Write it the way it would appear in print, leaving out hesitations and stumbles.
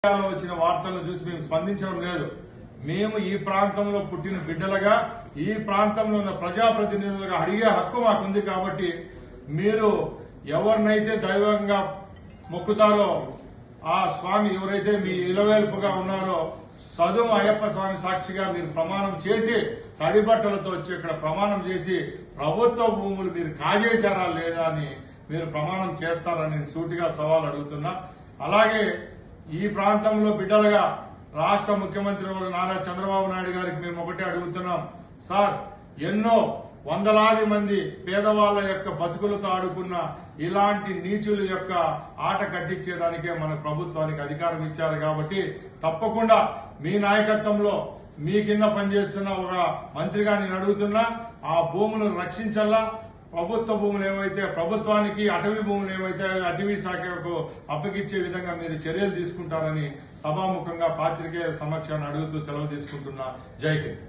వచ్చిన వార్తలను చూసి మేము స్పందించడం లేదు. మేము ఈ ప్రాంతంలో పుట్టిన బిడ్డలుగా, ఈ ప్రాంతంలో ఉన్న ప్రజాప్రతినిధులుగా అడిగే హక్కు మాకుంది. కాబట్టి మీరు ఎవరినైతే దైవంగా మొక్కుతారో ఆ స్వామి ఎవరైతే మీ ఇలవేల్పుగా ఉన్నారో సదుమ అయ్యప్ప స్వామి సాక్షిగా మీరు ప్రమాణం చేసి, తడిబట్టలతో వచ్చి ఇక్కడ ప్రమాణం చేసి ప్రభుత్వ భూములు మీరు కాజేశారా లేదా అని మీరు ప్రమాణం చేస్తారని నేను సూటిగా సవాల్ అడుగుతున్నా. అలాగే ఈ ప్రాంతంలో బిడ్డలుగా రాష్ట్ర ముఖ్యమంత్రి నారా చంద్రబాబు నాయుడు గారికి మేము ఒకటే అడుగుతున్నాం. సార్, ఎన్నో వందలాది మంది పేదవాళ్ల యొక్క బతుకులతో ఆడుకున్న ఇలాంటి నీచుల యొక్క ఆట కట్టించేదానికే మన ప్రభుత్వానికి అధికారం ఇచ్చారు. కాబట్టి తప్పకుండా మీ నాయకత్వంలో మీ కింద పనిచేస్తున్న ఒక మంత్రిగా నేను అడుగుతున్నా, ఆ భూములను రక్షించాలా. ప్రభుత్వ భూములు ఏవైతే ప్రభుత్వానికి, అటవీ భూములు ఏవైతే అటవీ శాఖకు అప్పగిచ్చే విధంగా మీరు చర్యలు తీసుకుంటారని సభాముఖంగా పాత్రికేయుల సమక్షాన్ని అడుగుతూ సెలవు తీసుకుంటున్నా. జై హింద్.